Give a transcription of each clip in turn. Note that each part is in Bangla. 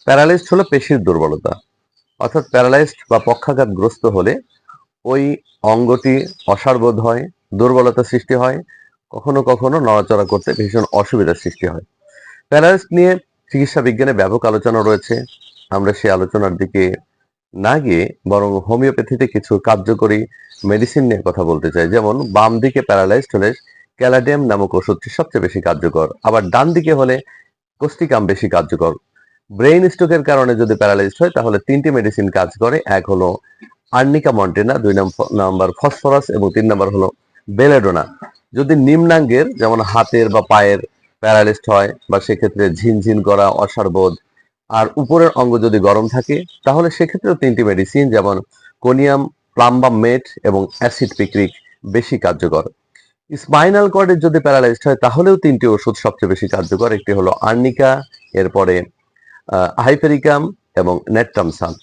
প্যারালাইজড হলো পেশির দুর্বলতা, অর্থাৎ প্যারালাইজড বা পক্ষাঘাতগ্রস্ত হলে ওই অঙ্গটি অসাড় হয়, দুর্বলতা সৃষ্টি হয়, কখনো কখনো নড়াচড়া করতে ভীষণ অসুবিধার সৃষ্টি হয়। প্যারালাইজড নিয়ে চিকিৎসা বিজ্ঞানে ব্যাপক আলোচনা রয়েছে। আমরা সেই আলোচনার দিকে না গিয়ে বরং হোমিওপ্যাথিতে কিছু কার্যকরী মেডিসিন নিয়ে কথা বলতে চাই। যেমন বাম দিকে প্যারালাইজড হলে ক্যালাডিয়াম নামক ওষুধটি সবচেয়ে বেশি কার্যকর, আবার ডান দিকে হলে কোস্টিকাম বেশি কার্যকর। ব্রেইন স্ট্রোকের কারণে যদি প্যারালাইজড হয় তাহলে তিনটি মেডিসিন কাজ করে। এক হলো আর্নিকা মন্টেনা, দুই নাম্বার ফসফরাস এবং তিন নাম্বার হলো বেলেডোনা। যদি নিম্নাঙ্গের যেমন হাতের বা পায়ের প্যারালাইজড হয় বা সেক্ষেত্রে ঝিনঝিন করা, অসাড়বোধ আর উপরের অঙ্গ যদি গরম থাকে তাহলে সেক্ষেত্রেও তিনটি মেডিসিন যেমন কোনিয়াম, প্লাম্বাম মেট এবং অ্যাসিড পিক্রিক বেশি কার্যকর। স্পাইনাল কর্ডের যদি প্যারালাইজড হয় তাহলেও তিনটি ওষুধ সবচেয়ে বেশি কার্যকর। একটি হলো আর্নিকা, এরপরে হাইপেরিকাম এবং নেট্রামসাম।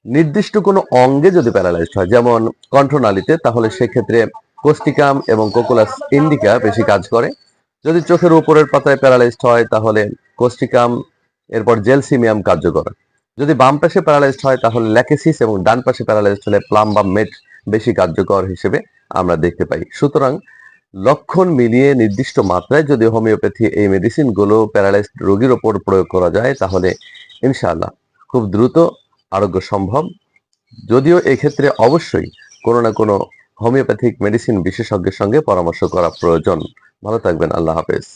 নির্দিষ্ট কোনো অঙ্গে যদি প্যারালাইজড হয় যেমন কণ্ঠনালীতে তাহলে সেক্ষেত্রে কোস্টিকাম এবং কোকুলাস ইন্ডিকা বেশি কাজ করে। যদি চোখের উপরের পাতায় প্যারালাইজড হয় তাহলে কোস্টিকাম, এরপর জেলসিমিয়াম কার্যকর। যদি বাম পাশে প্যারালাইজড হয় তাহলে ল্যাকেসিস এবং ডান পাশে প্যারালাইজড হলে প্লাম বা মেট বেশি কার্যকর হিসেবে আমরা দেখতে পাই। সুতরাং লক্ষণ মিলিয়ে নির্দিষ্ট মাত্রায় যদি হোমিওপ্যাথি এই মেডিসিনগুলো প্যারালাইজড রোগীর ওপর প্রয়োগ করা যায় তাহলে ইনশাআল্লাহ খুব দ্রুত আরোগ্য সম্ভব। যদিও এক্ষেত্রে অবশ্যই কোনো না কোনো হোমিওপ্যাথিক মেডিসিন বিশেষজ্ঞের সঙ্গে পরামর্শ করা প্রয়োজন। ভালো থাকবেন। আল্লাহ হাফেজ।